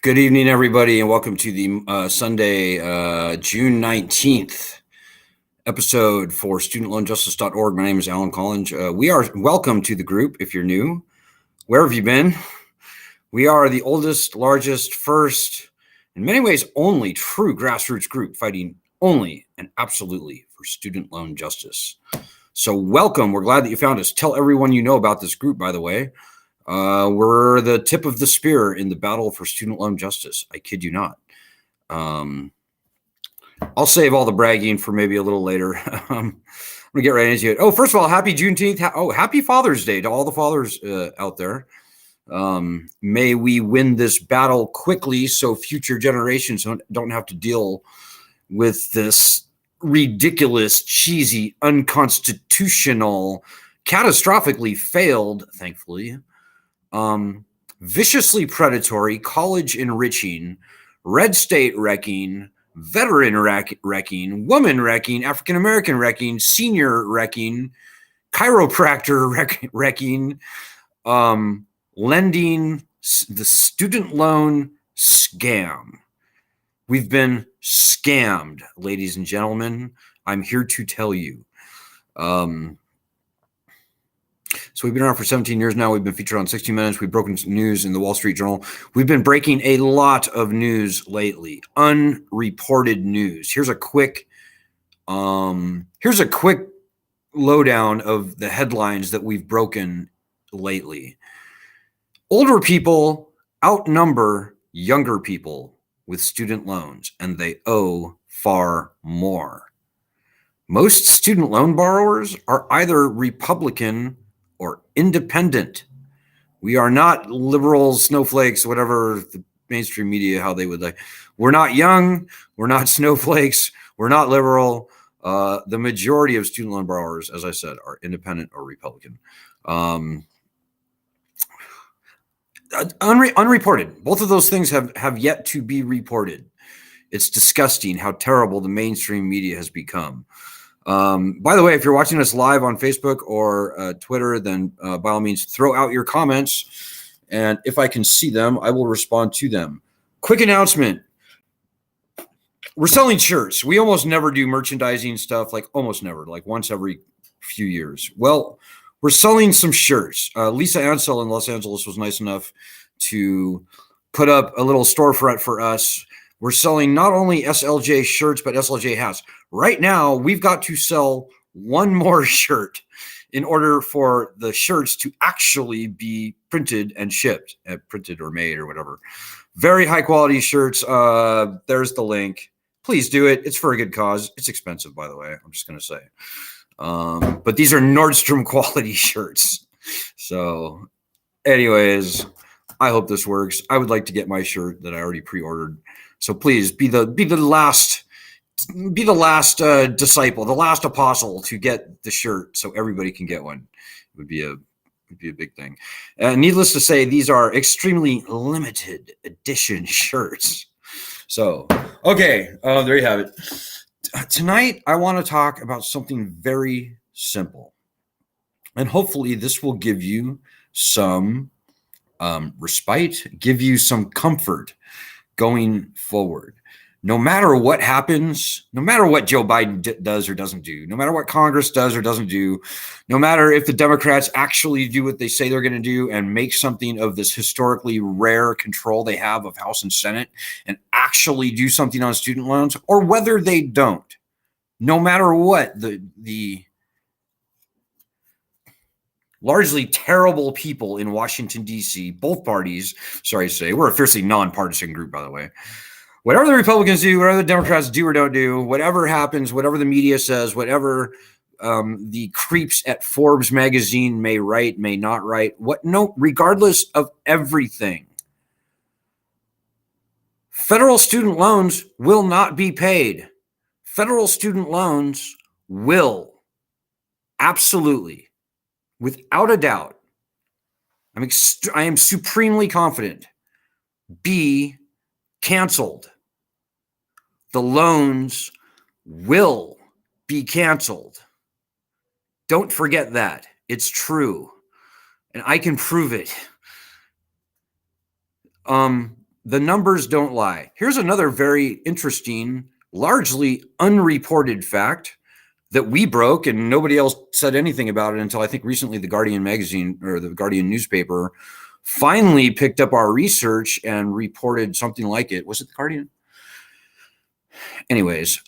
Good evening, everybody, and welcome to the Sunday, June 19th episode for studentloanjustice.org. My name is Alan Collins. We are welcome to the group if you're new. Where have you been? We are the oldest, largest, first, in many ways, only true grassroots group fighting only and absolutely for student loan justice. So welcome. We're glad that you found us. Tell everyone you know about this group, by the way. We're the tip of the spear in the battle for student loan justice. I kid you not. I'll save all the bragging for maybe a little later. I'm gonna get right into it. Oh, first of all, happy Juneteenth. Happy Father's Day to all the fathers out there. May we win this battle quickly so future generations don't have to deal with this ridiculous, cheesy, unconstitutional, catastrophically failed, thankfully, viciously predatory, college enriching, red state wrecking, veteran wrecking, woman wrecking, African American wrecking, senior wrecking, chiropractor wrecking, lending, the student loan scam. We've been scammed, ladies and gentlemen. I'm here to tell you. So we've been around for 17 years now. We've been featured on 60 Minutes. We've broken news in the Wall Street Journal. We've been breaking a lot of news lately, unreported news. Here's a quick lowdown of the headlines that we've broken lately. Older people outnumber younger people with student loans, and they owe far more. Most student loan borrowers are either Republican or independent. We are not liberals, snowflakes, whatever the mainstream media, how they would like. We're not young. We're not snowflakes. We're not liberal. The majority of student loan borrowers, as I said, are independent or Republican. Unreported. Both of those things have yet to be reported. It's disgusting how terrible the mainstream media has become. By the way, if you're watching us live on Facebook or Twitter, then by all means, throw out your comments. And if I can see them, I will respond to them. Quick announcement. We're selling shirts. We almost never do merchandising stuff, like almost never, like once every few years. Well, we're selling some shirts. Lisa Ansel in Los Angeles was nice enough to put up a little storefront for us. We're selling not only SLJ shirts, but SLJ hats. Right now, we've got to sell one more shirt in order for the shirts to actually be printed and shipped, printed or made or whatever. Very high quality shirts. There's the link. Please do it. It's for a good cause. It's expensive, by the way. I'm just going to say. But these are Nordstrom quality shirts. So anyways, I hope this works. I would like to get my shirt that I already pre-ordered. So please be the last disciple, the last apostle to get the shirt, so everybody can get one. It would be a big thing. Needless to say, these are extremely limited edition shirts. So okay, there you have it. Tonight, I want to talk about something very simple, and hopefully, this will give you some respite, give you some comfort going forward. No matter what happens, no matter what Joe Biden does or doesn't do, no matter what Congress does or doesn't do, no matter if the Democrats actually do what they say they're going to do and make something of this historically rare control they have of House and Senate and actually do something on student loans, or whether they don't, no matter what the largely terrible people in Washington, D.C., both parties, sorry to say, we're a fiercely nonpartisan group, by the way. Whatever the Republicans do, whatever the Democrats do or don't do, whatever happens, whatever the media says, whatever the creeps at Forbes magazine may write, may not write, regardless of everything, federal student loans will not be paid. Federal student loans will absolutely, without a doubt, I am supremely confident, be canceled. The loans will be canceled. Don't forget that. It's true. And I can prove it. The numbers don't lie. Here's another very interesting, largely unreported fact that we broke, and nobody else said anything about it until I think recently the Guardian magazine or the Guardian newspaper finally picked up our research and reported something like it. Was it the Guardian? Anyways,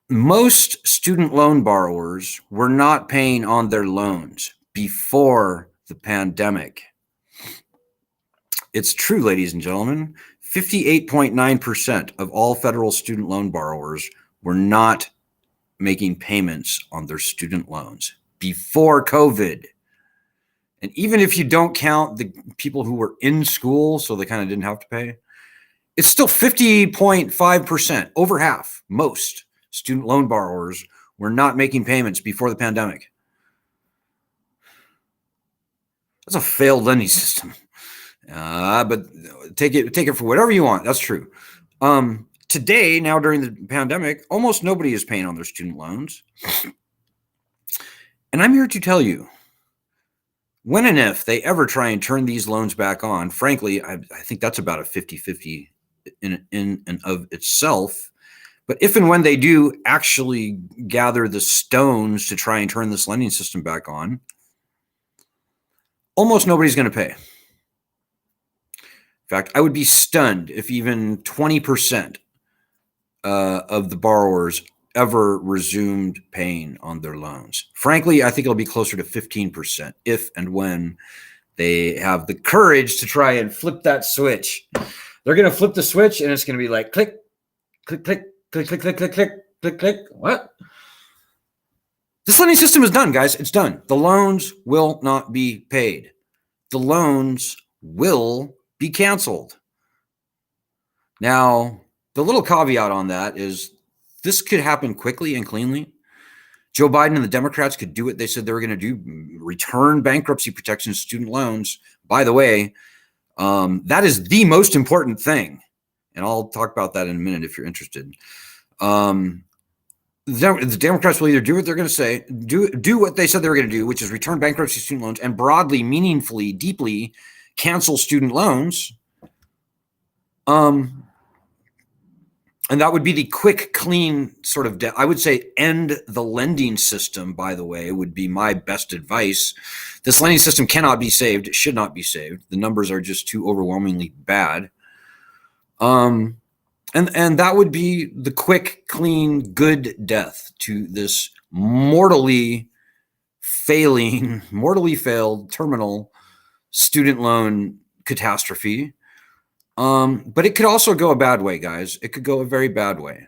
most student loan borrowers were not paying on their loans before the pandemic. It's true, ladies and gentlemen. 58.9% of all federal student loan borrowers were not making payments on their student loans before COVID. And even if you don't count the people who were in school, so they kind of didn't have to pay, it's still 50.5%, over half. Most student loan borrowers were not making payments before the pandemic. That's a failed lending system. But take it for whatever you want. That's true. Today, now during the pandemic, almost nobody is paying on their student loans. And I'm here to tell you, when and if they ever try and turn these loans back on, frankly, I think that's about a 50-50 in and of itself. But if and when they do actually gather the stones to try and turn this lending system back on, almost nobody's going to pay. In fact, I would be stunned if even 20% of the borrowers ever resumed paying on their loans. Frankly, I think it'll be closer to 15% if and when they have the courage to try and flip that switch. They're going to flip the switch and it's going to be like click, click, click, click, click, click, click, click, click, click. What? This lending system is done, guys. It's done. The loans will not be paid. The loans will be canceled. Now, the little caveat on that is this could happen quickly and cleanly. Joe Biden and the Democrats could do what they said they were going to do, return bankruptcy protection to student loans. By the way, that is the most important thing. And I'll talk about that in a minute if you're interested. The Democrats will either do what they're going to say, do what they said they were going to do, which is return bankruptcy student loans and broadly, meaningfully, deeply cancel student loans. And that would be the quick, clean sort of, I would say end the lending system, by the way, would be my best advice. This lending system cannot be saved. It should not be saved. The numbers are just too overwhelmingly bad. And that would be the quick, clean, good death to this mortally failed terminal student loan catastrophe. But it could also go a bad way, guys. It could go a very bad way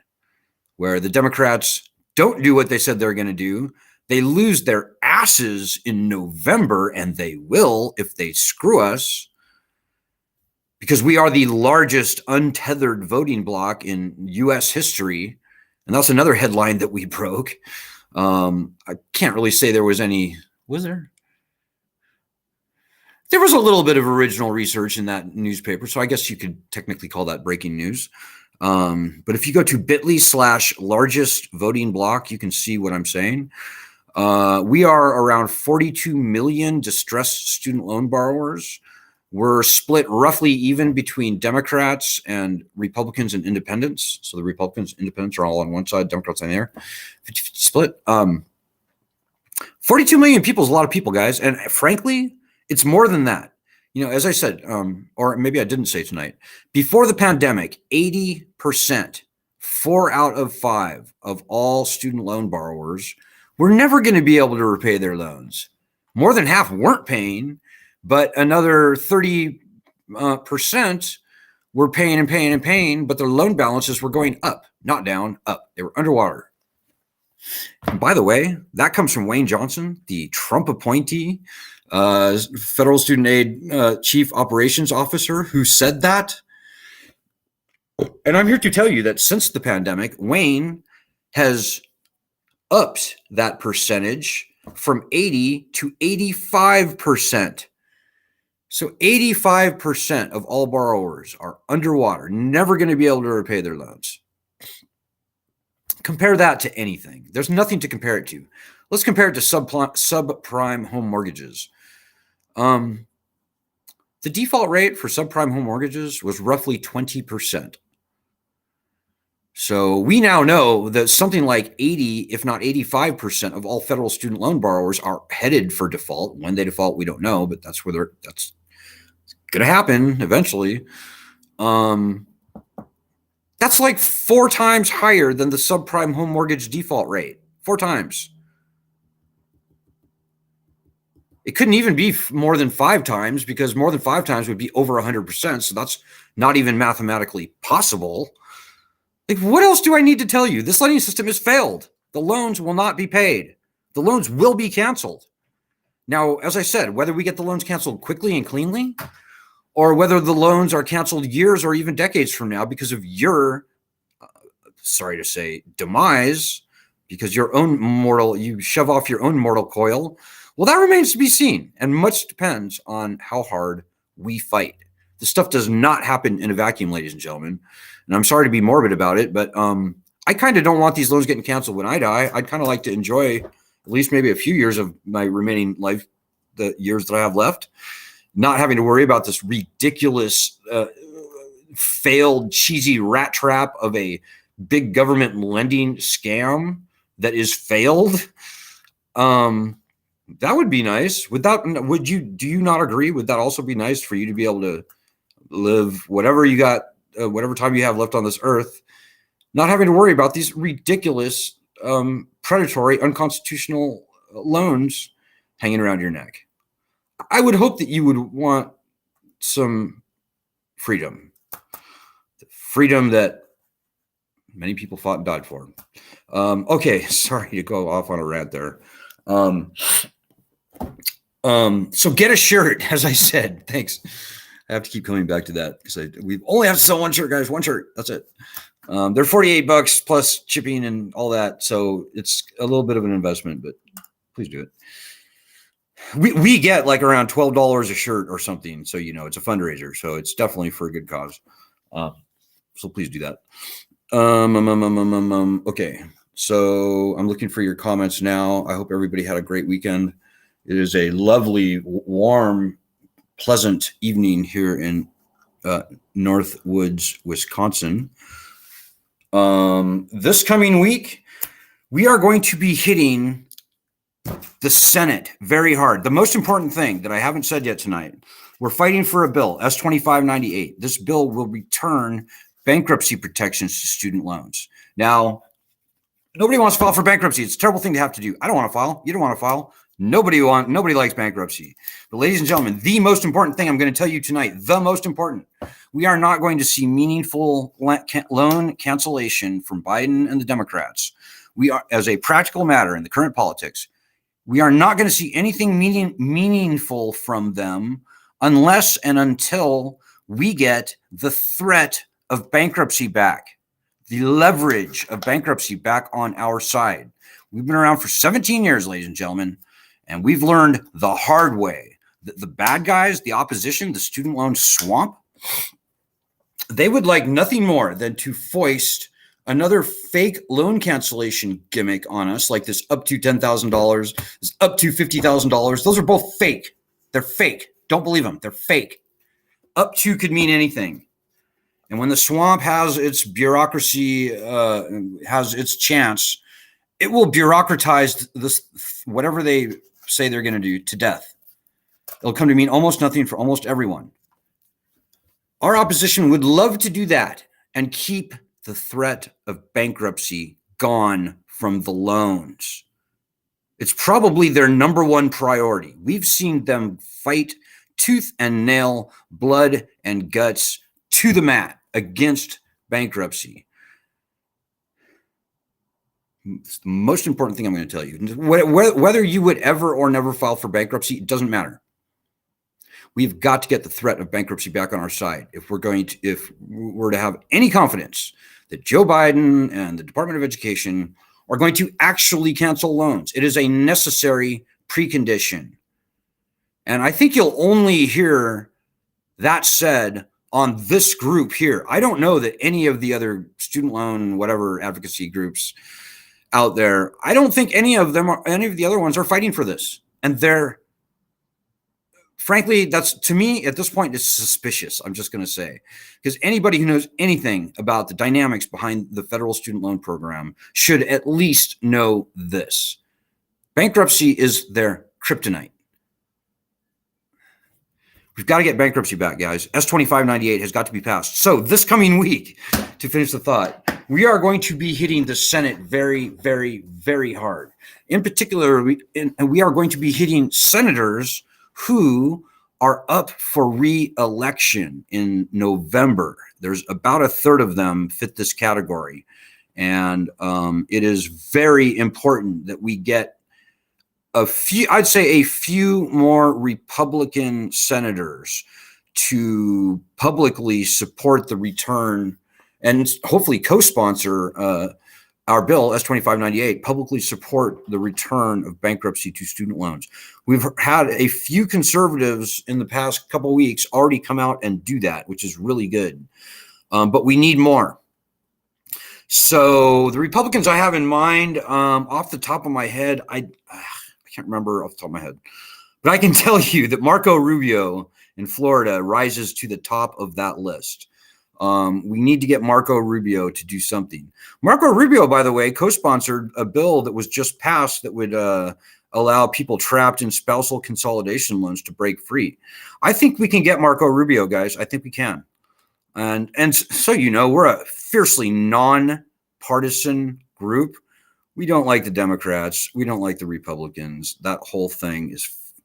where the Democrats don't do what they said they're going to do. They lose their asses in November, and they will if they screw us, because we are the largest untethered voting bloc in U.S. history. And that's another headline that we broke. I can't really say there was any, was there? There was a little bit of original research in that newspaper, so I guess you could technically call that breaking news. But if you go to bit.ly/largest voting bloc, you can see what I'm saying. We are around 42 million distressed student loan borrowers. We're split roughly even between Democrats and Republicans and independents. So the Republicans and independents are all on one side, Democrats on the other. 50-50 split. 42 million people is a lot of people, guys. And frankly, it's more than that. You know, as I said, or maybe I didn't say tonight, before the pandemic, 80%, 4 out of 5 of all student loan borrowers were never going to be able to repay their loans. More than half weren't paying, but another 30% were paying and paying and paying, but their loan balances were going up, not down, up. They were underwater. And by the way, that comes from Wayne Johnson, the Trump appointee, federal student aid chief operations officer, who said that. And I'm here to tell you that since the pandemic, Wayne has upped that percentage from 80 to 85%. So 85% of all borrowers are underwater, never going to be able to repay their loans. Compare that to anything. There's nothing to compare it to. Let's compare it to subprime home mortgages. The The default rate for subprime home mortgages was roughly 20%. So we now know that something like 80, if not 85% of all federal student loan borrowers are headed for default. When they default, we don't know, but that's going to happen eventually. That's like 4 times higher than the subprime home mortgage default rate. 4 times. It couldn't even be more than 5 times, because more than 5 times would be over 100%. So that's not even mathematically possible. Like, what else do I need to tell you? This lending system has failed. The loans will not be paid. The loans will be canceled. Now, as I said, whether we get the loans canceled quickly and cleanly, or whether the loans are canceled years or even decades from now because of your, sorry to say, demise, because you shove off your own mortal coil, well, that remains to be seen, and much depends on how hard we fight. This stuff does not happen in a vacuum, ladies and gentlemen, and I'm sorry to be morbid about it, but I kind of don't want these loans getting canceled when I die. I'd kind of like to enjoy at least maybe a few years of my remaining life, the years that I have left, not having to worry about this ridiculous, failed, cheesy rat trap of a big government lending scam that is failed. That would be nice. Do you not agree? Would that also be nice for you to be able to live whatever you got, whatever time you have left on this earth, not having to worry about these ridiculous, predatory, unconstitutional loans hanging around your neck? I would hope that you would want some freedom, the freedom that many people fought and died for. Okay, sorry to go off on a rant there. So get a shirt, as I said. Thanks. I have to keep coming back to that because we only have to sell one shirt, guys. One shirt. That's it. They're $48 plus shipping and all that. So it's a little bit of an investment, but please do it. We get like around $12 a shirt or something. So, it's a fundraiser. So it's definitely for a good cause. So please do that. Okay. So I'm looking for your comments now. I hope everybody had a great weekend. It is a lovely, warm, pleasant evening here in Northwoods, Wisconsin. This coming week, we are going to be hitting the Senate very hard. The most important thing that I haven't said yet tonight, we're fighting for a bill, S-2598. This bill will return bankruptcy protections to student loans. Now, nobody wants to file for bankruptcy. It's a terrible thing to have to do. I don't want to file. You don't want to file. Nobody likes bankruptcy. But ladies and gentlemen, the most important thing I'm going to tell you tonight, the most important, we are not going to see meaningful loan cancellation from Biden and the Democrats. We are, as a practical matter in the current politics, we are not going to see anything meaningful from them unless and until we get the threat of bankruptcy back, the leverage of bankruptcy back on our side. We've been around for 17 years, ladies and gentlemen, and we've learned the hard way that the bad guys, the opposition, the student loan swamp, they would like nothing more than to foist another fake loan cancellation gimmick on us, like this up to $10,000, this up to $50,000. Those are both fake. They're fake. Don't believe them. They're fake. Up to could mean anything. And when the swamp has its bureaucracy, has its chance, it will bureaucratize this, whatever they say they're going to do, to death. It'll come to mean almost nothing for almost everyone. Our opposition would love to do that and keep the threat of bankruptcy gone from the loans. It's probably their number one priority. We've seen them fight tooth and nail, blood and guts to the mat against bankruptcy. It's the most important thing I'm going to tell you. Whether you would ever or never file for bankruptcy, it doesn't matter. We've got to get the threat of bankruptcy back on our side if we're to have any confidence that Joe Biden and the Department of Education are going to actually cancel loans. It is a necessary precondition. And I think you'll only hear that said on this group here. I don't know that any of the other student loan, whatever advocacy groups out there, I don't think any of the other ones are fighting for this. And they're frankly, that's, to me at this point, is suspicious. I'm just going to say, because anybody who knows anything about the dynamics behind the federal student loan program should at least know this: bankruptcy is their kryptonite. We've got to get bankruptcy back, guys. S2598 has got to be passed. So this coming week, to finish the thought, we are going to be hitting the Senate very, very, very hard. In particular, we are going to be hitting senators who are up for re-election in November. There's about a third of them fit this category. And it is very important that we get I'd say a few more Republican senators to publicly support the return and hopefully co-sponsor our bill, S2598, publicly support the return of bankruptcy to student loans. We've had a few conservatives in the past couple of weeks already come out and do that, which is really good. But we need more. So the Republicans I have in mind, off the top of my head, I can't remember off the top of my head, but I can tell you that Marco Rubio in Florida rises to the top of that list. We need to get Marco Rubio to do something. Marco Rubio, by the way, co-sponsored a bill that was just passed that would allow people trapped in spousal consolidation loans to break free. I think we can get Marco Rubio, guys. I think we can. And so, you know, we're a fiercely non-partisan group. We don't like the Democrats. We don't like the Republicans. That whole thing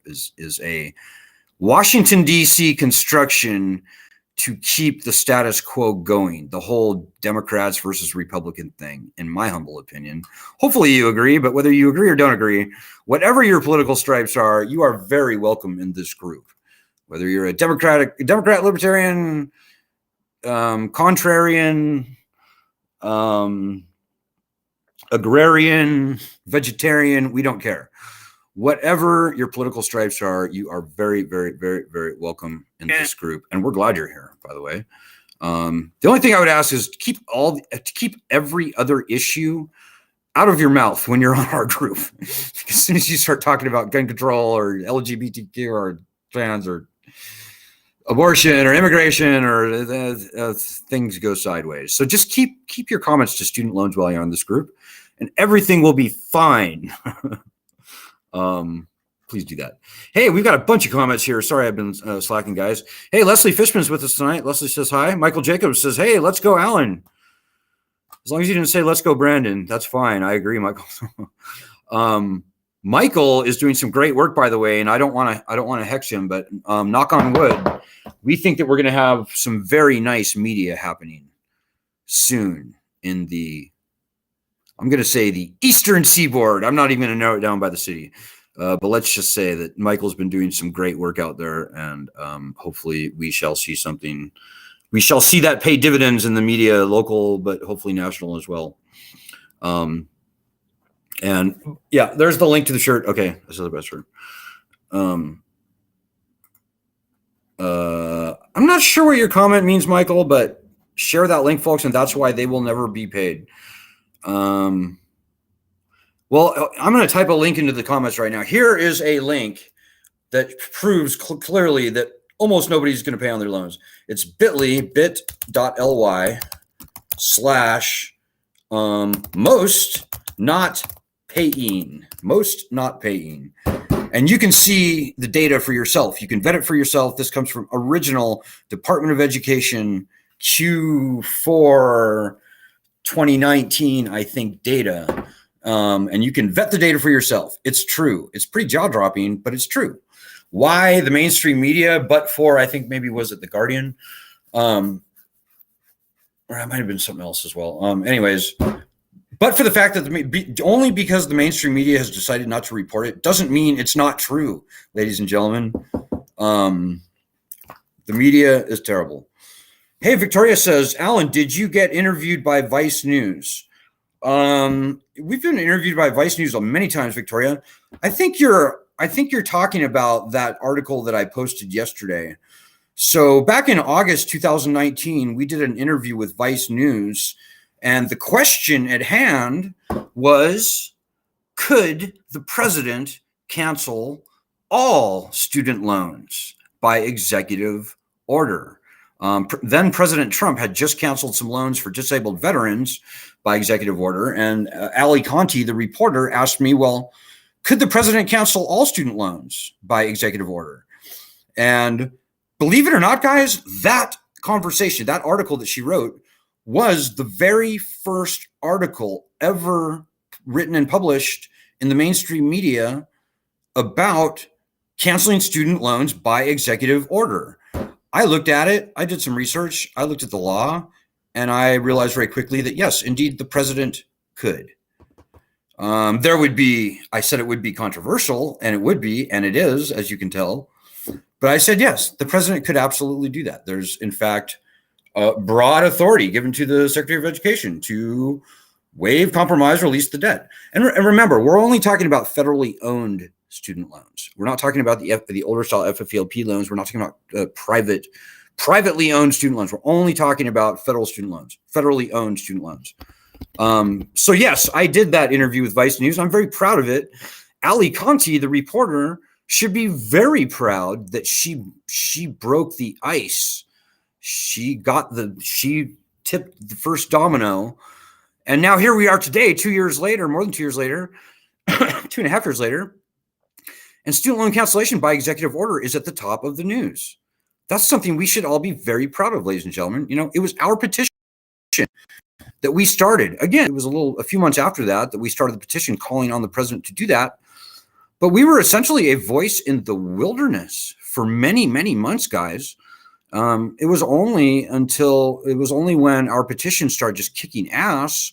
is a Washington, D.C. construction to keep the status quo going. The whole Democrats versus Republican thing, in my humble opinion. Hopefully you agree, but whether you agree or don't agree, whatever your political stripes are, you are very welcome in this group. Whether you're a Democrat, libertarian, contrarian, agrarian, vegetarian, we don't care. Whatever your political stripes are, you are very, very, very, very welcome in this group. And we're glad you're here, by the way. The only thing I would ask is to keep every other issue out of your mouth when you're on our group. As soon as you start talking about gun control or LGBTQ or trans or abortion or immigration or things go sideways. So just keep your comments to student loans while you're on this group, and everything will be fine. Please do that. Hey, we've got a bunch of comments here. Sorry, I've been slacking, guys. Hey, Leslie Fishman's with us tonight. Leslie says hi. Michael Jacobs says, hey, let's go, Alan. As long as you didn't say let's go, Brandon, that's fine. I agree, Michael. Michael is doing some great work, by the way, and I don't want to hex him, but knock on wood, we think that we're going to have some very nice media happening soon in the, I'm going to say, the Eastern Seaboard. I'm not even going to narrow it down by the city, but let's just say that Michael's been doing some great work out there, and hopefully we shall see something. We shall see that pay dividends in the media, local, but hopefully national as well. And yeah, there's the link to the shirt. Okay, this is the best shirt. I'm not sure what your comment means, Michael, but share that link, folks, and that's why they will never be paid. Well, I'm going to type a link into the comments right now. Here is a link that proves clearly that almost nobody's going to pay on their loans. It's bit.ly/ most not paying. And you can see the data for yourself. You can vet it for yourself. This comes from original Department of Education Q4 2019, I think, data. And you can vet the data for yourself. It's true. It's pretty jaw-dropping, but it's true. Why the mainstream media, but for, I think maybe, was it The Guardian? Or it might have been something else as well. Anyways, but for the fact that only because the mainstream media has decided not to report it doesn't mean it's not true, ladies and gentlemen. The media is terrible. Hey, Victoria says, Alan, did you get interviewed by Vice News? We've been interviewed by Vice News many times, Victoria. I think you're talking about that article that I posted yesterday. So back in August 2019, we did an interview with Vice News, and the question at hand was, could the president cancel all student loans by executive order. Then President Trump had just canceled some loans for disabled veterans by executive order. And Ali Conti, the reporter, asked me, well, could the president cancel all student loans by executive order? And believe it or not, guys, that conversation, that article that she wrote, was the very first article ever written and published in the mainstream media about canceling student loans by executive order. I looked at it, I did some research, I looked at the law, and I realized very quickly that yes, indeed, the president could. There would be, I said it would be controversial, and it would be, and it is, as you can tell. But I said, yes, the president could absolutely do that. There's, in fact, broad authority given to the Secretary of Education to waive, compromise, release the debt. And remember, we're only talking about federally owned student loans. We're not talking about the older style FFELP loans. We're not talking about privately owned student loans. We're only talking about federal student loans, federally owned student loans. So yes, I did that interview with Vice News. I'm very proud of it. Ali Conti, the reporter, should be very proud that she broke the ice. She tipped the first domino. And now here we are today, 2 years later, more than 2 years later, 2.5 years later, and student loan cancellation by executive order is at the top of the news. That's something we should all be very proud of, ladies and gentlemen. You know, it was our petition that we started. Again, it was a few months after that we started the petition calling on the president to do that. But we were essentially a voice in the wilderness for many, many months, guys. It was only when our petition started just kicking ass,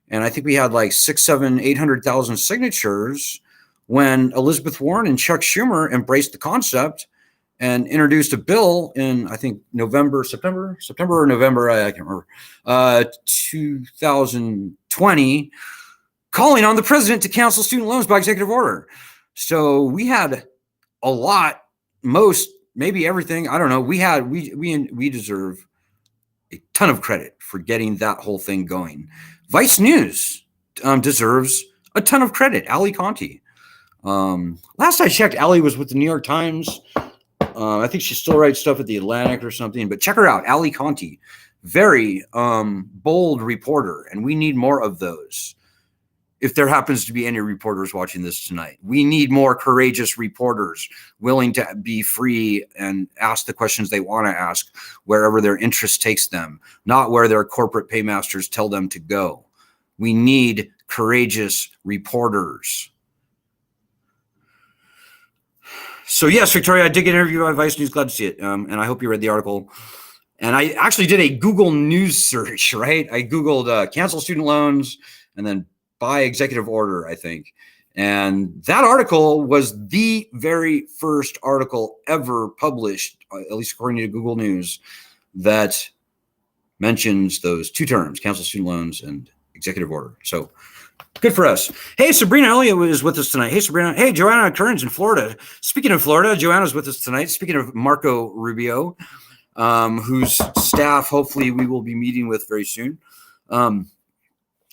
and I think we had like 800,000 signatures, when Elizabeth Warren and Chuck Schumer embraced the concept and introduced a bill in, I think, September or November, I can't remember, 2020, calling on the president to cancel student loans by executive order. So we had a lot, most, maybe everything. I don't know. We deserve a ton of credit for getting that whole thing going. Vice News deserves a ton of credit. Ali Conti. Last I checked, Ali was with the New York Times. I think she still writes stuff at the Atlantic or something. But check her out, Ali Conti. Very bold reporter, and we need more of those. If there happens to be any reporters watching this tonight, we need more courageous reporters willing to be free and ask the questions they want to ask wherever their interest takes them, not where their corporate paymasters tell them to go. We need courageous reporters. So yes, Victoria, I did get an interview by Vice News. Glad to see it. And I hope you read the article. And I actually did a Google News search, right? I Googled cancel student loans and then by executive order, I think. And that article was the very first article ever published, at least according to Google News, that mentions those two terms, cancel student loans and executive order. So good for us. Hey, Sabrina Elliott is with us tonight. Hey, Sabrina. Hey, Joanna Kearns in Florida. Speaking of Florida, Joanna's with us tonight. Speaking of Marco Rubio, whose staff hopefully we will be meeting with very soon.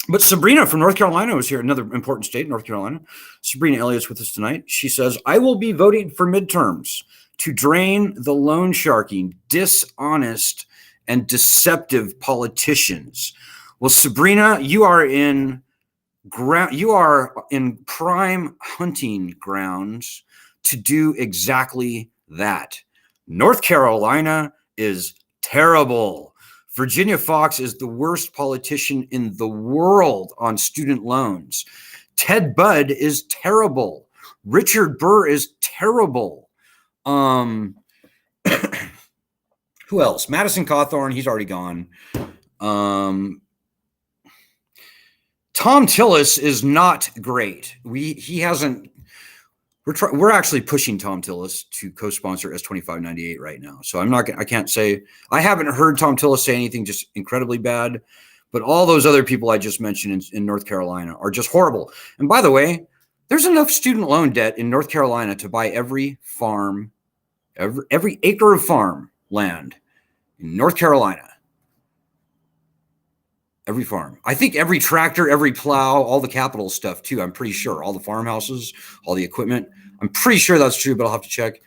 But Sabrina from North Carolina was here, another important state, North Carolina. Sabrina Elliott's with us tonight. She says, I will be voting for midterms to drain the loan sharking, dishonest, and deceptive politicians. Well, Sabrina, you are in prime hunting grounds to do exactly that. North Carolina is terrible. Virginia Fox is the worst politician in the world on student loans. Ted Budd is terrible. Richard Burr is terrible. Who else? Madison Cawthorn, he's already gone. Tom Tillis is not great. We're actually pushing Tom Tillis to co-sponsor S2598 right now. So I can't say, I haven't heard Tom Tillis say anything just incredibly bad, but all those other people I just mentioned in North Carolina are just horrible. And by the way, there's enough student loan debt in North Carolina to buy every farm, every acre of farm land in North Carolina. Every farm. I think every tractor, every plow, all the capital stuff too. I'm pretty sure all the farmhouses, all the equipment. I'm pretty sure that's true, but I'll have to check.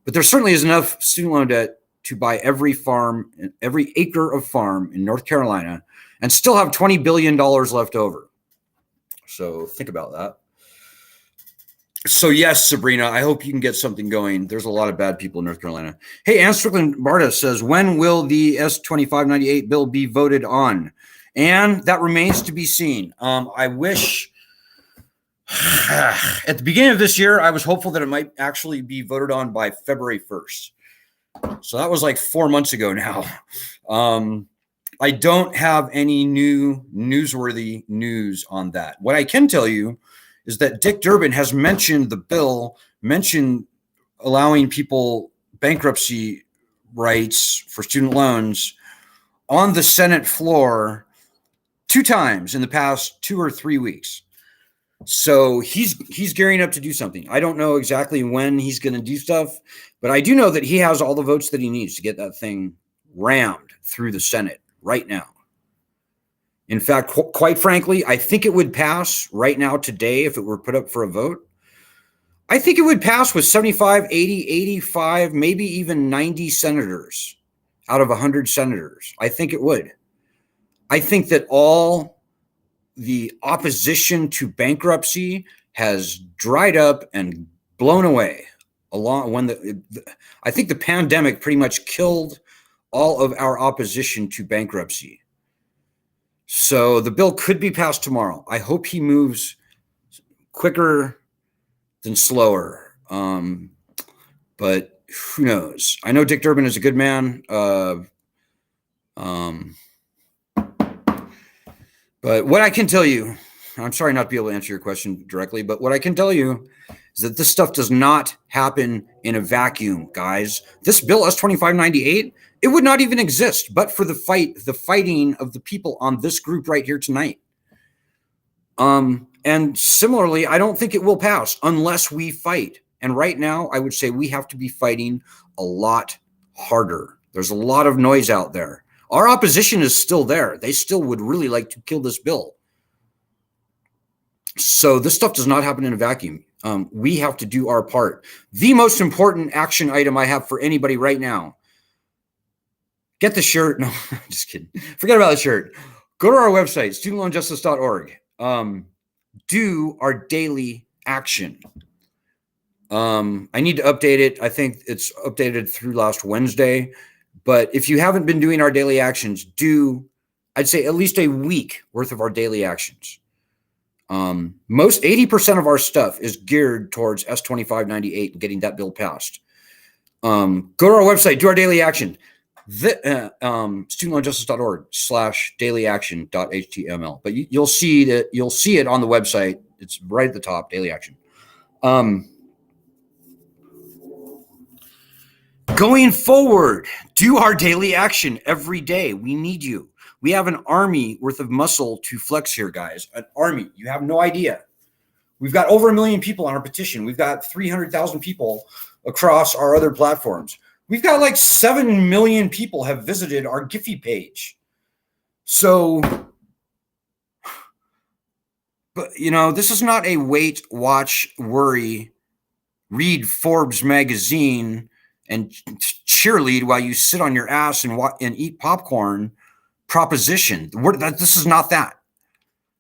But there certainly is enough student loan debt to buy every farm, every acre of farm in North Carolina, and still have $20 billion left over. So think about that. So yes, Sabrina, I hope you can get something going. There's a lot of bad people in North Carolina. Hey, Ann Strickland Barta says, when will the S2598 bill be voted on? And that remains to be seen. I wish at the beginning of this year, I was hopeful that it might actually be voted on by February 1st. So that was like 4 months ago now. I don't have any new newsworthy news on that. What I can tell you is that Dick Durbin has mentioned the bill, mentioned allowing people bankruptcy rights for student loans on the Senate floor 2 times in the past 2 or 3 weeks. So he's gearing up to do something. I don't know exactly when he's going to do stuff, but I do know that he has all the votes that he needs to get that thing rammed through the Senate right now. In fact, quite frankly, I think it would pass right now today if it were put up for a vote. I think it would pass with 75, 80, 85, maybe even 90 senators out of 100 senators. I think it would. I think that all the opposition to bankruptcy has dried up and blown away along when I think the pandemic pretty much killed all of our opposition to bankruptcy. So the bill could be passed tomorrow. I hope he moves quicker than slower. But who knows? I know Dick Durbin is a good man. But what I can tell you, I'm sorry not to be able to answer your question directly, but what I can tell you is that this stuff does not happen in a vacuum, guys. This bill S2598, it would not even exist but for the fighting of the people on this group right here tonight. And similarly, I don't think it will pass unless we fight. And right now, I would say we have to be fighting a lot harder. There's a lot of noise out there. Our opposition is still there. They still would really like to kill this bill. So this stuff does not happen in a vacuum. We have to do our part. The most important action item I have for anybody right now, get the shirt. No, just kidding. Forget about the shirt. Go to our website, studentloanjustice.org. Do our daily action. I need to update it. I think it's updated through last Wednesday. But if you haven't been doing our daily actions, I'd say at least a week worth of our daily actions. Most 80% of our stuff is geared towards S2598 and getting that bill passed. Go to our website, do our daily action. studentloanjustice.org/dailyaction.html. But you'll see it on the website. It's right at the top, daily action. Going forward, do our daily action every day. We need you. We have an army worth of muscle to flex here, guys. An army. You have no idea. We've got over 1 million people on our petition. We've got 300,000 people across our other platforms. We've got like 7 million people have visited our Giphy page. So, but this is not a wait, watch, worry, read Forbes magazine, and cheerlead while you sit on your ass and eat popcorn proposition. This is not that.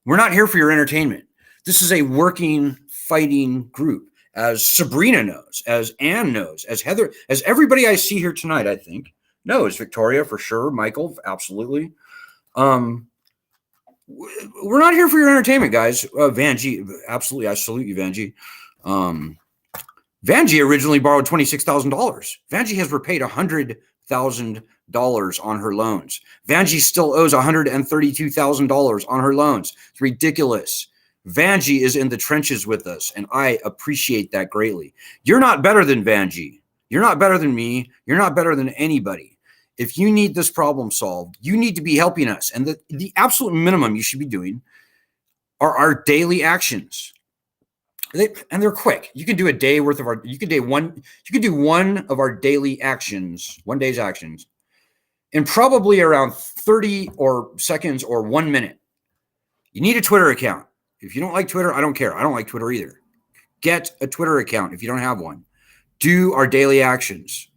We're not here for your entertainment. This is a working, fighting group, as Sabrina knows, as Ann knows, as Heather, as everybody I see here tonight, I think, knows. Victoria, for sure. Michael, absolutely. We're not here for your entertainment, guys. Vanjie, absolutely. I salute you, Vanjie. Vanjie originally borrowed $26,000. Vanjie has repaid $100,000 on her loans. Vanjie still owes $132,000 on her loans. It's ridiculous. Vanjie is in the trenches with us, and I appreciate that greatly. You're not better than Vanjie. You're not better than me. You're not better than anybody. If you need this problem solved, you need to be helping us. And the absolute minimum you should be doing are our daily actions. And they're quick. You can do a day worth of you can do one of our daily actions, 1 day's actions in probably around 30 or seconds or 1 minute. You need a Twitter account. If you don't like Twitter, I don't care. I don't like Twitter either. Get a Twitter account if you don't have one. Do our daily actions.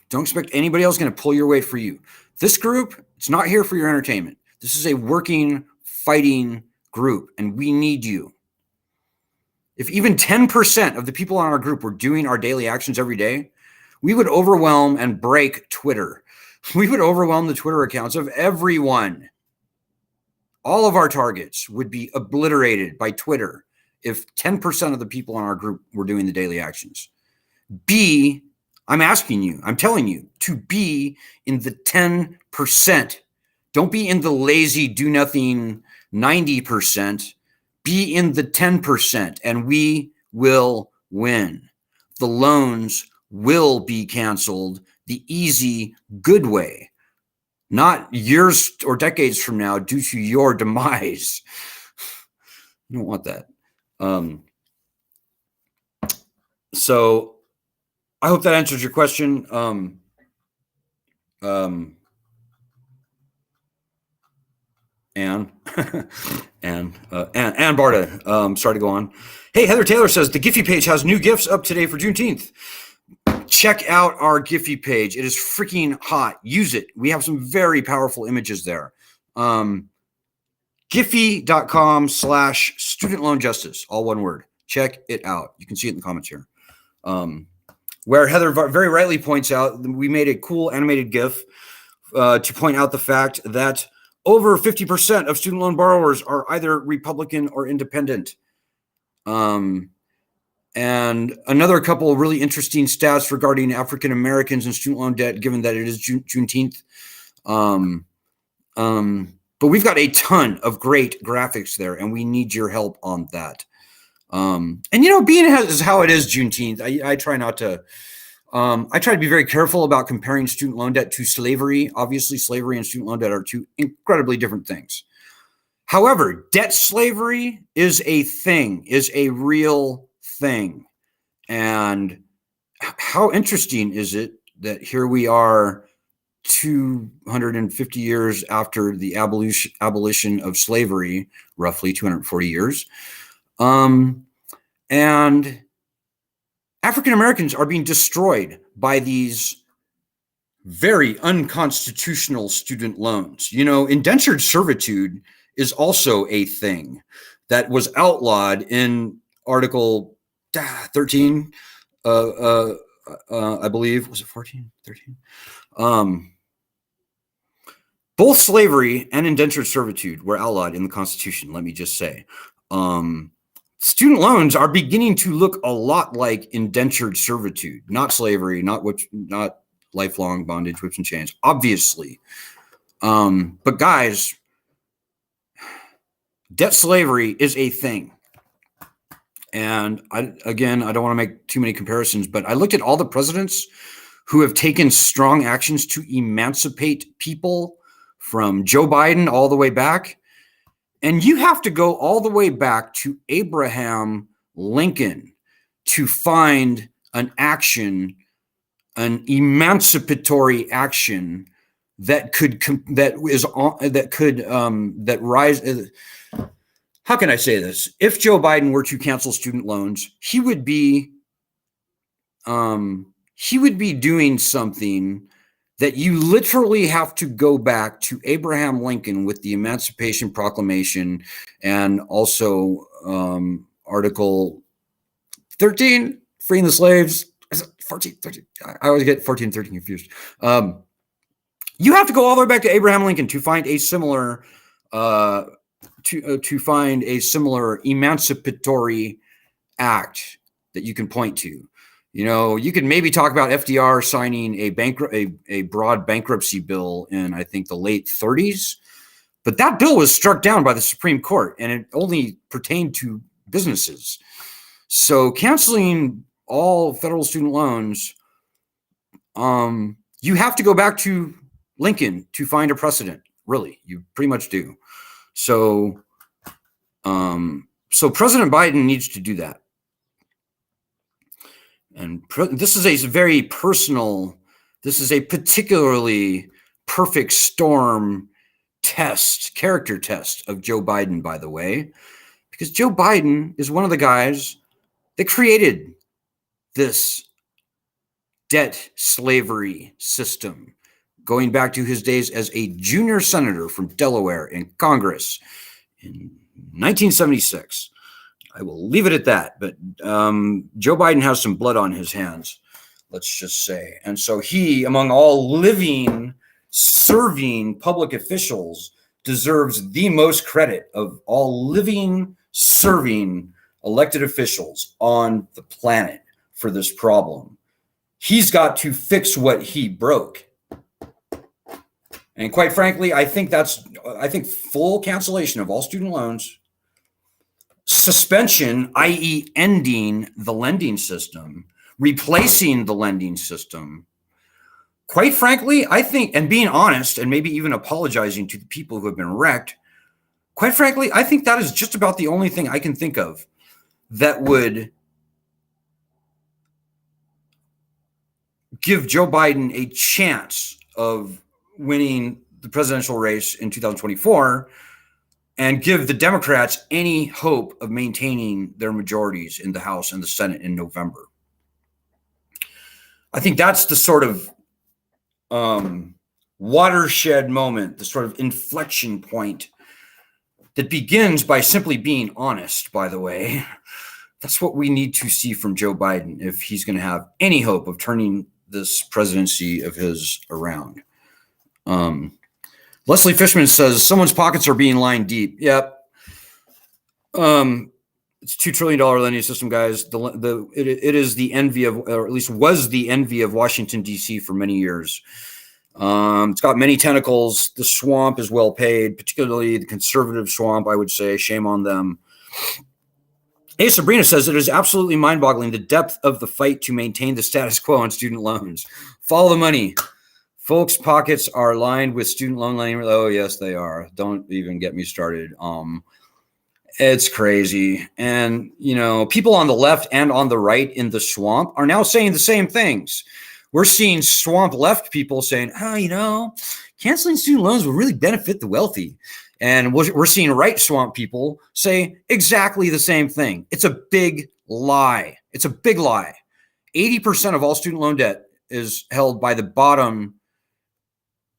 Don't expect anybody else going to pull your weight for you. This group, it's not here for your entertainment. This is a working, fighting group, and we need you. If even 10% of the people on our group were doing our daily actions every day, we would overwhelm and break Twitter. We would overwhelm the Twitter accounts of everyone. All of our targets would be obliterated by Twitter if 10% of the people in our group were doing the daily actions. I'm asking you, I'm telling you to be in the 10%. Don't be in the lazy, do nothing 90%. Be in the 10%, and we will win. The loans will be canceled the easy, good way, not years or decades from now due to your demise. You don't want that. So I hope that answers your question. Anne Barta, sorry to go on. Hey, Heather Taylor says the Giphy page has new GIFs up today for Juneteenth. Check out our Giphy page. It is freaking hot. Use it. We have some very powerful images there. Giphy.com/student loan justice, all one word. Check it out. You can see it in the comments here. Where Heather very rightly points out, we made a cool animated GIF to point out the fact that over 50% of student loan borrowers are either Republican or independent. And another couple of really interesting stats regarding African Americans and student loan debt, given that it is Juneteenth. But we've got a ton of great graphics there, and we need your help on that. And being as how it is Juneteenth, I try not to. I try to be very careful about comparing student loan debt to slavery. Obviously, slavery and student loan debt are two incredibly different things. However, debt slavery is a thing, is a real thing. And how interesting is it that here we are 250 years after the abolition of slavery, roughly 240 years. And African Americans are being destroyed by these very unconstitutional student loans. Indentured servitude is also a thing that was outlawed in Article 13, I believe. Was it 14? 13? Both slavery and indentured servitude were outlawed in the Constitution, let me just say. Student loans are beginning to look a lot like indentured servitude, not slavery, not lifelong bondage, whips and chains, obviously. But guys, debt slavery is a thing. And I don't want to make too many comparisons, but I looked at all the presidents who have taken strong actions to emancipate people, from Joe Biden all the way back. And you have to go all the way back to Abraham Lincoln to find an emancipatory action that rise. How can I say this? If Joe Biden were to cancel student loans, he would be doing something that you literally have to go back to Abraham Lincoln with the Emancipation Proclamation and also Article 13, freeing the slaves. Is it 14, 13? I always get 14 and 13 confused. You have to go all the way back to Abraham Lincoln to find a similar emancipatory act that you can point to. You could maybe talk about FDR signing a broad bankruptcy bill in, I think, the late 30s, but that bill was struck down by the Supreme Court, and it only pertained to businesses. So canceling all federal student loans, you have to go back to Lincoln to find a precedent. Really, you pretty much do. So President Biden needs to do that. And this is a very personal This is a particularly perfect storm test, character test of Joe Biden, by the way, because Joe Biden is one of the guys that created this debt slavery system, going back to his days as a junior senator from Delaware in Congress in 1976. I will leave it at that. But Joe Biden has some blood on his hands, let's just say. And so he, among all living, serving public officials, deserves the most credit of all living, serving elected officials on the planet for this problem. He's got to fix what he broke. And quite frankly, I think full cancellation of all student loans, suspension, i.e. ending the lending system, replacing the lending system. Quite frankly, I think, and being honest, and maybe even apologizing to the people who have been wrecked, quite frankly, I think that is just about the only thing I can think of that would give Joe Biden a chance of winning the presidential race in 2024 and give the Democrats any hope of maintaining their majorities in the House and the Senate in November. I think that's the sort of watershed moment, the sort of inflection point that begins by simply being honest, by the way. That's what we need to see from Joe Biden if he's going to have any hope of turning this presidency of his around. Leslie Fishman says someone's pockets are being lined deep. Yep. It's $2 trillion lending system, guys. It is the envy of, or at least was the envy of Washington, D.C. for many years. It's got many tentacles. The swamp is well paid, particularly the conservative swamp, I would say. Shame on them. Hey, Sabrina says it is absolutely mind-boggling the depth of the fight to maintain the status quo on student loans. Follow the money. Folks' pockets are lined with student loan lending. Oh, yes, they are. Don't even get me started. It's crazy. And, people on the left and on the right in the swamp are now saying the same things. We're seeing swamp left people saying, canceling student loans will really benefit the wealthy. And we're seeing right swamp people say exactly the same thing. It's a big lie. It's a big lie. 80% of all student loan debt is held by the bottom.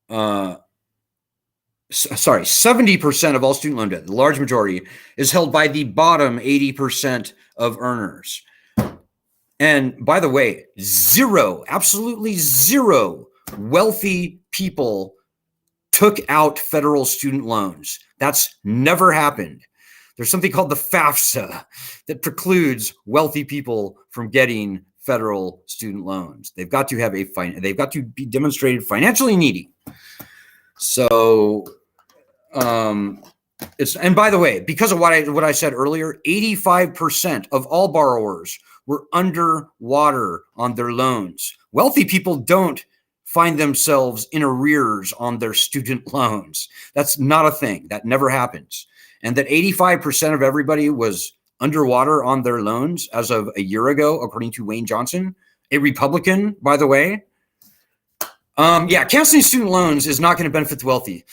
70% of all student loan debt, the large majority, is held by the bottom 80% of earners. And by the way, absolutely zero wealthy people took out federal student loans. That's never happened. There's something called the FAFSA that precludes wealthy people from getting federal student loans. They've got to be demonstrated financially needy. So and by the way, because of what I said earlier, 85% of all borrowers were underwater on their loans. Wealthy people don't find themselves in arrears on their student loans. That's not a thing. That never happens. And that 85% of everybody was underwater on their loans as of a year ago, according to Wayne Johnson, a Republican, by the way. Canceling student loans is not going to benefit the wealthy.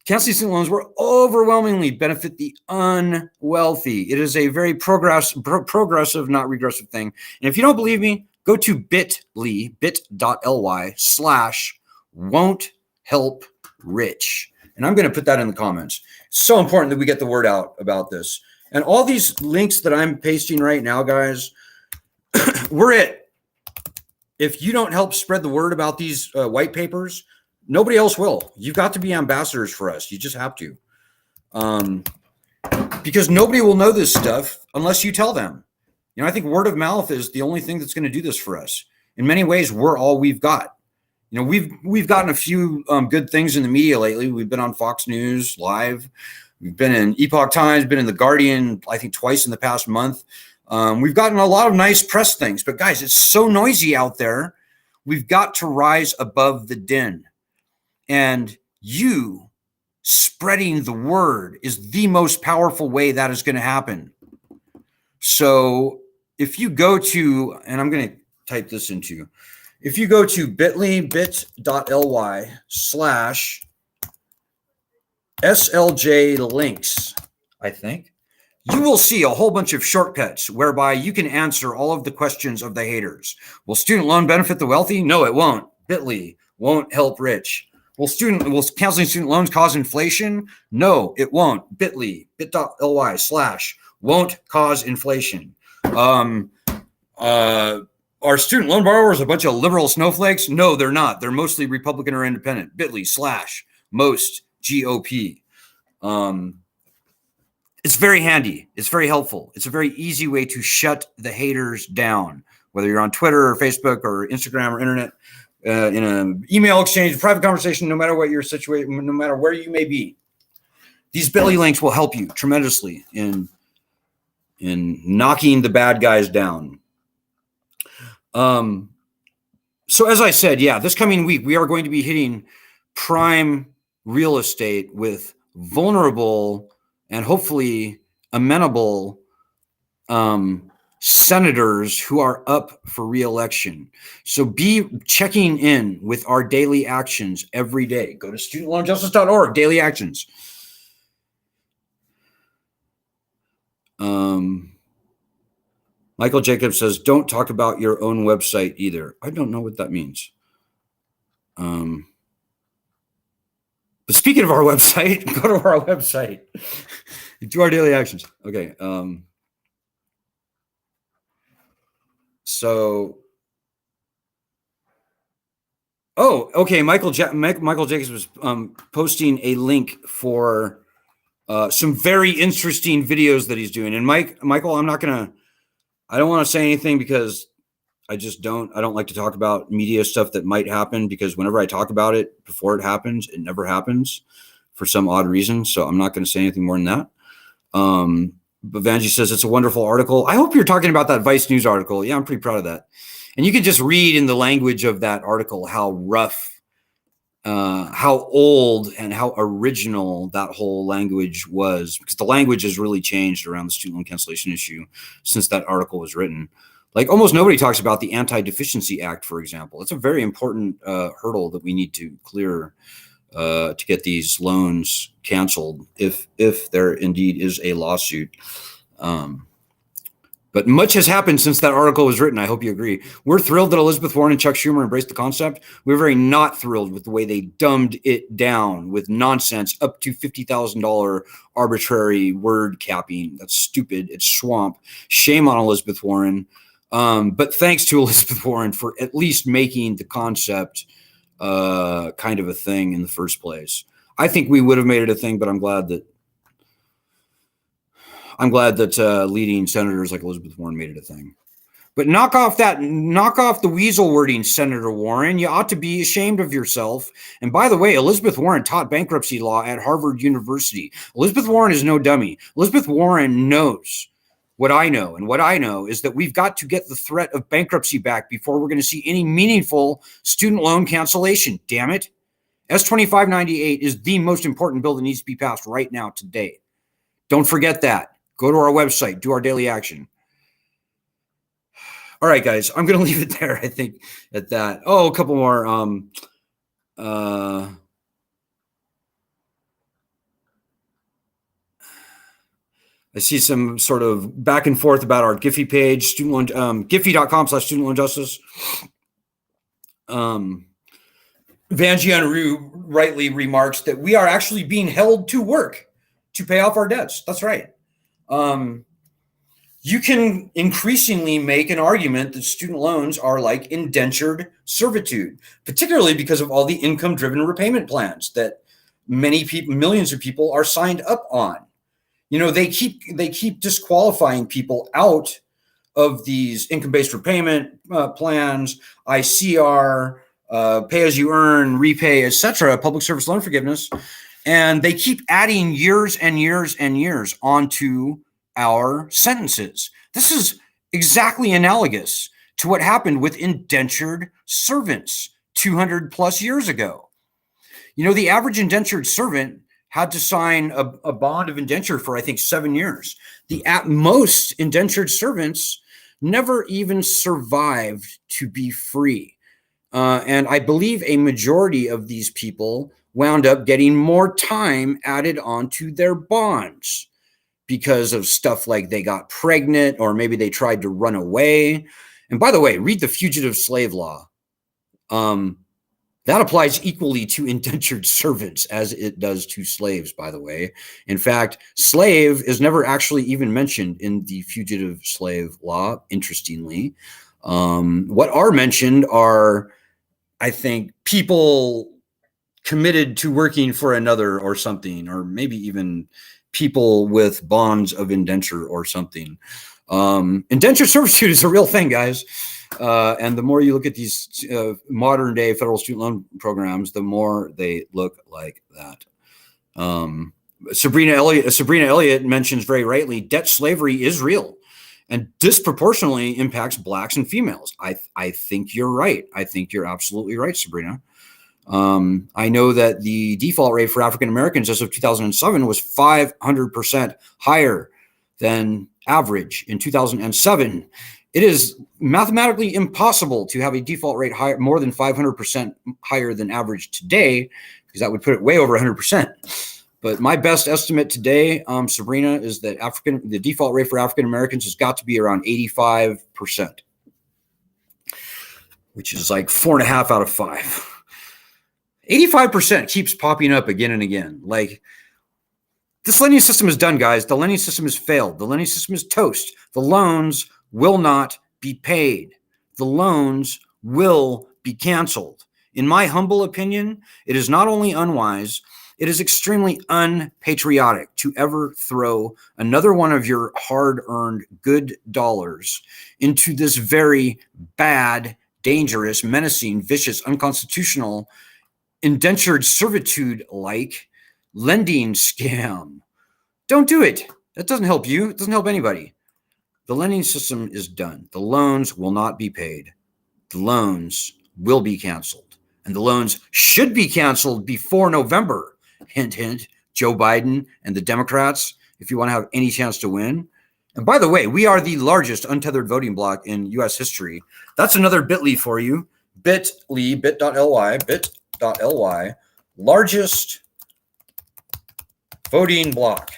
Canceling student loans will overwhelmingly benefit the unwealthy. It is a very progressive, not regressive thing. And if you don't believe me, go to bit.ly/won't-help-rich. And I'm going to put that in the comments. It's so important that we get the word out about this. And all these links that I'm pasting right now, guys, we're it. If you don't help spread the word about these white papers, nobody else will. You've got to be ambassadors for us. You just have to. Because nobody will know this stuff unless you tell them. I think word of mouth is the only thing that's going to do this for us. In many ways, we're all we've got. We've gotten a few good things in the media lately. We've been on Fox News Live. We've been in Epoch Times, been in The Guardian, I think twice in the past month. We've gotten a lot of nice press things, but guys, it's so noisy out there. We've got to rise above the din. And you spreading the word is the most powerful way that is going to happen. So if you go to, and I'm going to type this into, If you go to bit.ly/SLJ links, I think, you will see a whole bunch of shortcuts whereby you can answer all of the questions of the haters. Will student loan benefit the wealthy? No, it won't. Bitly won't help rich. Will canceling student loans cause inflation? No, it won't. bit.ly/won't cause inflation. Are student loan borrowers a bunch of liberal snowflakes? No, they're not. They're mostly Republican or independent. bit.ly/most GOP. It's very handy. It's very helpful. It's a very easy way to shut the haters down, whether you're on Twitter or Facebook or Instagram or internet, in an email exchange, private conversation, no matter what your situation, no matter where you may be. These bit.ly links will help you tremendously in knocking the bad guys down. So as I said, yeah, this coming week, we are going to be hitting prime real estate with vulnerable and hopefully amenable senators who are up for re-election. So be checking in with our daily actions every day. Go to studentloanjustice.org, daily actions. Michael Jacobs says, don't talk about your own website either. I don't know what that means. But speaking of our website, go to our website. Do our daily actions. Okay. Okay. Michael Jacobs was posting a link for some very interesting videos that he's doing. And Michael, I don't want to say anything because I don't like to talk about media stuff that might happen, because whenever I talk about it before it happens, it never happens for some odd reason. So I'm not going to say anything more than that. But Vanjie says it's a wonderful article. I hope you're talking about that Vice News article. Yeah, I'm pretty proud of that. And you can just read in the language of that article how rough, how old and how original that whole language was, because the language has really changed around the student loan cancellation issue since that article was written. Like almost nobody talks about the Anti-Deficiency Act, for example. It's a very important hurdle that we need to clear to get these loans canceled if there indeed is a lawsuit. But much has happened since that article was written. I hope you agree. We're thrilled that Elizabeth Warren and Chuck Schumer embraced the concept. We're very not thrilled with the way they dumbed it down with nonsense up to $50,000 arbitrary word capping. That's stupid. It's swamp. Shame on Elizabeth Warren. But thanks to Elizabeth Warren for at least making the concept kind of a thing in the first place. I think we would have made it a thing, but I'm glad that leading senators like Elizabeth Warren made it a thing. But knock off the weasel wording, Senator Warren. You ought to be ashamed of yourself. And by the way, Elizabeth Warren taught bankruptcy law at Harvard University. Elizabeth Warren is no dummy. Elizabeth Warren knows what I know. And what I know is that we've got to get the threat of bankruptcy back before we're going to see any meaningful student loan cancellation. Damn it. S-2598 is the most important bill that needs to be passed right now, today. Don't forget that. Go to our website, do our daily action. All right, guys, I'm going to leave it there, I think, at that. Oh, a couple more. I see some sort of back and forth about our Giphy page, student loan, Giphy.com/student loan justice. Vanjie Unruh rightly remarks that we are actually being held to work to pay off our debts. That's right. You can increasingly make an argument that student loans are like indentured servitude, particularly because of all the income-driven repayment plans that millions of people are signed up on. You know, they keep disqualifying people out of these income-based repayment plans, ICR, pay-as-you-earn, repay, etc., public service loan forgiveness, and they keep adding years and years and years onto our sentences. This is exactly analogous to what happened with indentured servants 200 plus years ago. You know, the average indentured servant had to sign a bond of indenture for, I think, 7 years. Most indentured servants never even survived to be free. And I believe a majority of these people wound up getting more time added onto their bonds because of stuff like they got pregnant or maybe they tried to run away. And by the way, read the fugitive slave law. That applies equally to indentured servants as it does to slaves, by the way. In fact, slave is never actually even mentioned in the fugitive slave law, interestingly. What are mentioned are, I think, people committed to working for another or something, or maybe even people with bonds of indenture or something. Indentured servitude is a real thing, guys. And the more you look at these modern day federal student loan programs, the more they look like that. Sabrina Elliott mentions very rightly, debt slavery is real and disproportionately impacts blacks and females. I think you're right. I think you're absolutely right, Sabrina. I know that the default rate for African Americans as of 2007 was 500% higher than average in 2007. It is mathematically impossible to have a default rate higher, more than 500% higher than average today, because that would put it way over 100%. But my best estimate today, Sabrina, is that the default rate for African Americans has got to be around 85%, which is like 4.5 out of 5. 85% keeps popping up again and again. Like, this lending system is done, guys. The lending system has failed. The lending system is toast. The loans will not be paid. The loans will be canceled. In my humble opinion, it is not only unwise, it is extremely unpatriotic to ever throw another one of your hard-earned good dollars into this very bad, dangerous, menacing, vicious, unconstitutional, indentured servitude-like lending scam. Don't do it. That doesn't help you. It doesn't help anybody. The lending system is done. The loans will not be paid. The loans will be canceled. And the loans should be canceled before November. Hint, hint, Joe Biden and the Democrats, if you want to have any chance to win. And by the way, we are the largest untethered voting bloc in U.S. history. That's another bit.ly for you. Bit.ly, bit.ly, largest voting bloc.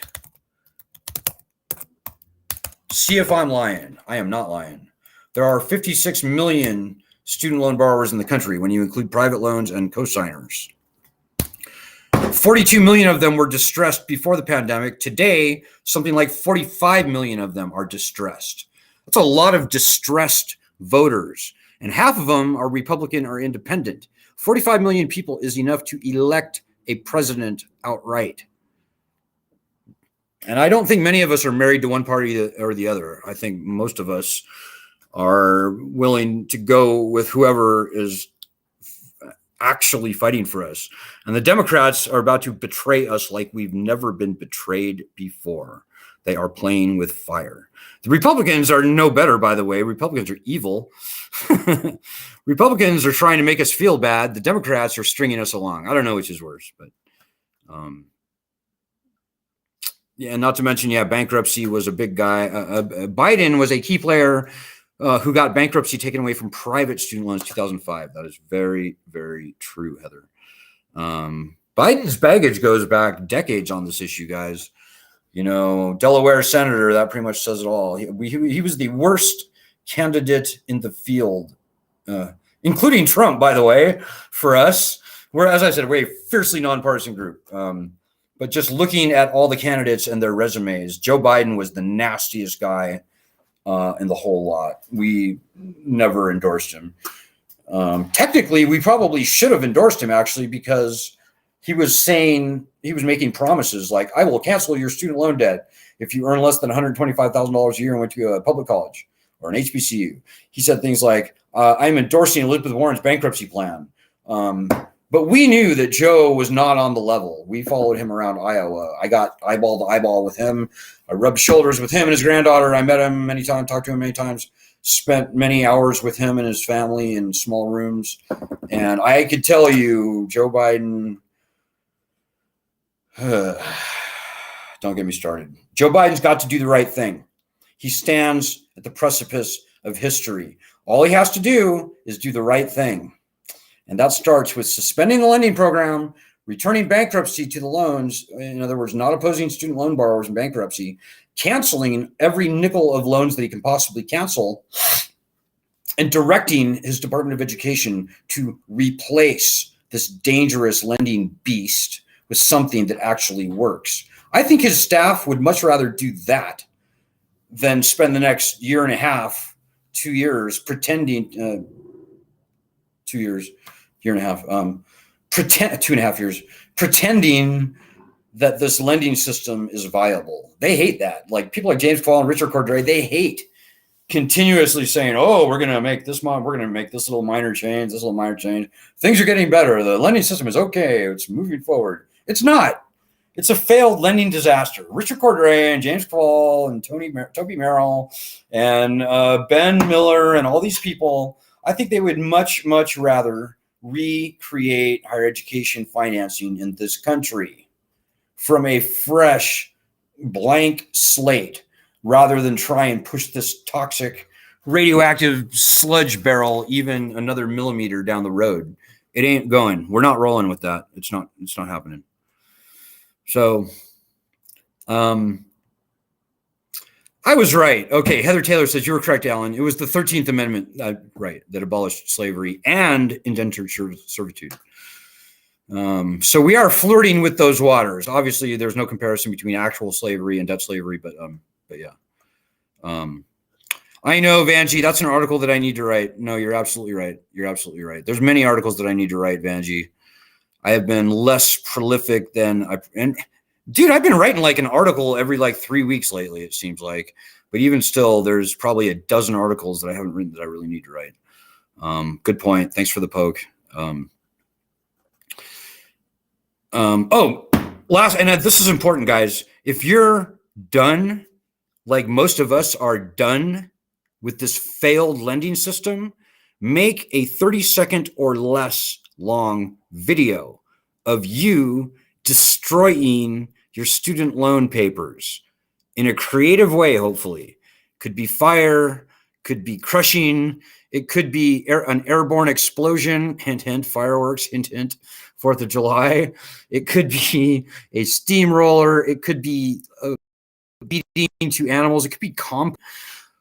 See if I'm lying. I am not lying. There are 56 million student loan borrowers in the country when you include private loans and cosigners. 42 million of them were distressed before the pandemic. Today, something like 45 million of them are distressed. That's a lot of distressed voters, and half of them are Republican or independent. 45 million people is enough to elect a president outright. And I don't think many of us are married to one party or the other. I think most of us are willing to go with whoever is actually fighting for us. And the Democrats are about to betray us like we've never been betrayed before. They are playing with fire. The Republicans are no better, by the way. Republicans are evil. Republicans are trying to make us feel bad. The Democrats are stringing us along. I don't know which is worse, but yeah, not to mention, bankruptcy was a big guy. Biden was a key player who got bankruptcy taken away from private student loans in 2005. That is very, very true, Heather. Biden's baggage goes back decades on this issue, guys. You know, Delaware senator, that pretty much says it all. He was the worst candidate in the field, including Trump, by the way, for us. We're, as I said, we're a fiercely nonpartisan group. But just looking at all the candidates and their resumes, Joe Biden was the nastiest guy in the whole lot. We never endorsed him. Technically, we probably should have endorsed him, actually, because he was making promises like, I will cancel your student loan debt if you earn less than $125,000 a year and went to a public college or an HBCU. He said things like, I'm endorsing Elizabeth Warren's bankruptcy plan. But we knew that Joe was not on the level. We followed him around Iowa. I got eyeball to eyeball with him. I rubbed shoulders with him and his granddaughter. I met him many times, talked to him many times, spent many hours with him and his family in small rooms. And I could tell you, Joe Biden, don't get me started. Joe Biden's got to do the right thing. He stands at the precipice of history. All he has to do is do the right thing. And that starts with suspending the lending program, returning bankruptcy to the loans. In other words, not opposing student loan borrowers in bankruptcy, canceling every nickel of loans that he can possibly cancel, and directing his Department of Education to replace this dangerous lending beast with something that actually works. I think his staff would much rather do that than spend the next year and a half, 2 years pretending, 2 years, year and a half, 2.5 years, pretending that this lending system is viable. They hate that. Like people like James Paul and Richard Cordray, they hate continuously saying, "Oh, we're going to make this little minor change, this little minor change. Things are getting better. The lending system is okay. It's moving forward." It's not. It's a failed lending disaster. Richard Cordray and James Paul and Toby Merrill and Ben Miller and all these people, I think they would much, much rather recreate higher education financing in this country from a fresh, blank slate, rather than try and push this toxic, radioactive sludge barrel even another millimeter down the road. It ain't going. We're not rolling with that. It's not happening. So, I was right. Okay, Heather Taylor says you were correct, Alan. It was the 13th Amendment, right, that abolished slavery and indentured servitude. So we are flirting with those waters. Obviously, there's no comparison between actual slavery and debt slavery, but yeah. I know, Vanjie, that's an article that I need to write. No, you're absolutely right. You're absolutely right. There's many articles that I need to write, Vanjie. I have been less prolific than dude, I've been writing like an article every like 3 weeks lately, it seems like. But even still, there's probably a dozen articles that I haven't written that I really need to write. Good point. Thanks for the poke. This is important, guys. If you're done, like most of us are done with this failed lending system, make a 30-second or less long video of you destroying your student loan papers in a creative way, hopefully. Could be fire, could be crushing, it could be an airborne explosion, hint, hint, fireworks, hint, hint, 4th of July. It could be a steamroller, it could be beating to animals, it could be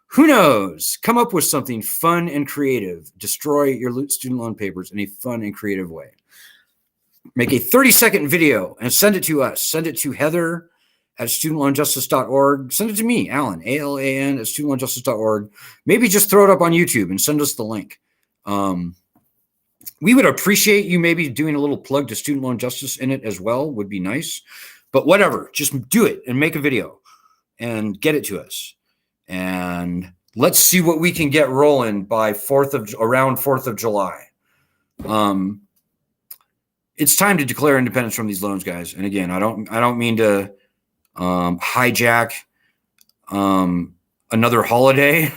who knows? Come up with something fun and creative. Destroy your student loan papers in a fun and creative way. Make a 30-second video and send it to us. Send it to Heather at studentloanjustice.org. Send it to me, Alan, ALAN at studentloanjustice.org. Maybe just throw it up on YouTube and send us the link. We would appreciate you maybe doing a little plug to Student Loan Justice in it as well. Would be nice. But whatever, just do it and make a video and get it to us. And let's see what we can get rolling by around 4th of July. It's time to declare independence from these loans, guys. And again, I don't mean to hijack another holiday,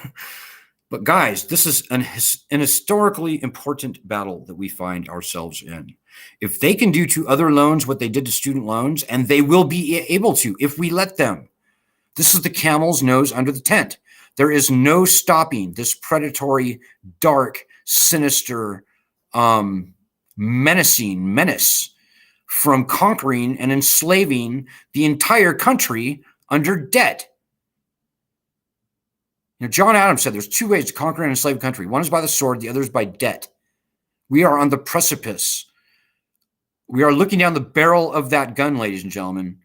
but guys, this is an historically important battle that we find ourselves in. If they can do to other loans what they did to student loans, and they will be able to if we let them. This is the camel's nose under the tent. There is no stopping this predatory, dark, sinister, menacing menace from conquering and enslaving the entire country under debt. You know, John Adams said there's 2 ways to conquer and enslave a country. One is by the sword, the other is by debt. We are on the precipice. We are looking down the barrel of that gun, ladies and gentlemen.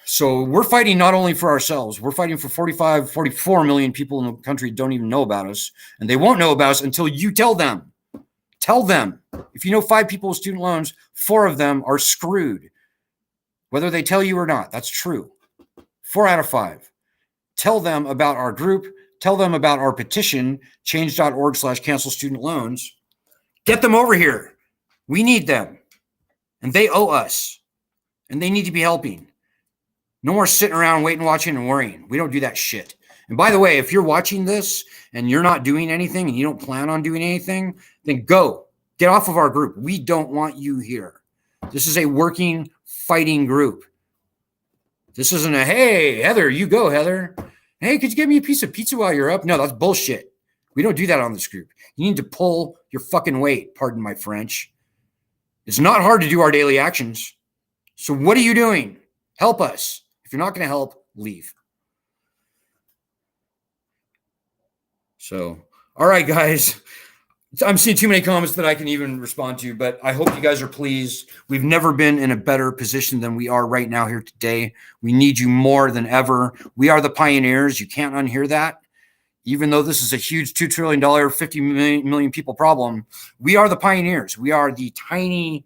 So we're fighting not only for ourselves, we're fighting for 44 million people in the country who don't even know about us. And they won't know about us until you tell them. Tell them. If you know 5 people with student loans, 4 of them are screwed. Whether they tell you or not, that's true. 4 out of 5. Tell them about our group. Tell them about our petition, change.org/cancel student loans. Get them over here. We need them. And they owe us. And they need to be helping. No more sitting around waiting, watching, and worrying. We don't do that shit. And by the way, if you're watching this and you're not doing anything and you don't plan on doing anything, then go. Get off of our group. We don't want you here. This is a working, fighting group. This isn't a, hey, Heather, you go, Heather. Hey, could you get me a piece of pizza while you're up? No, that's bullshit. We don't do that on this group. You need to pull your fucking weight, pardon my French. It's not hard to do our daily actions. So what are you doing? Help us. If you're not going to help, leave. So, all right, guys. I'm seeing too many comments that I can even respond to, but I hope you guys are pleased. We've never been in a better position than we are right now here today. We need you more than ever. We are the pioneers. You can't unhear that. Even though this is a huge $2 trillion, 50 million people problem, we are the pioneers. We are the tiny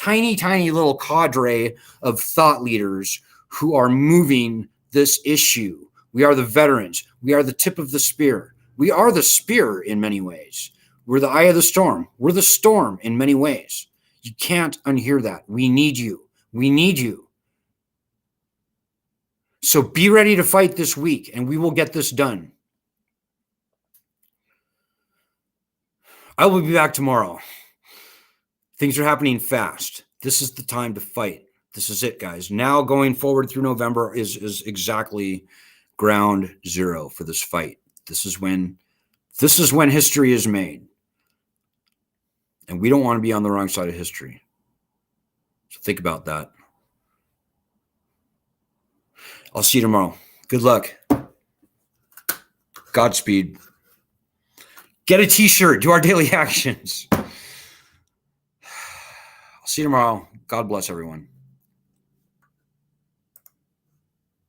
little cadre of thought leaders who are moving this issue. We are the veterans. We are the tip of the spear. We are the spear in many ways. We're the eye of the storm. We're the storm in many ways. You can't unhear that. We need you. We need you. So be ready to fight this week, and we will get this done. I will be back tomorrow. Things are happening fast. This is the time to fight. This is it, guys. Now going forward through November is exactly ground zero for this fight. This is when history is made. And we don't want to be on the wrong side of history. So think about that. I'll see you tomorrow. Good luck. Godspeed. Get a t-shirt. Do our daily actions. I'll see you tomorrow. God bless everyone.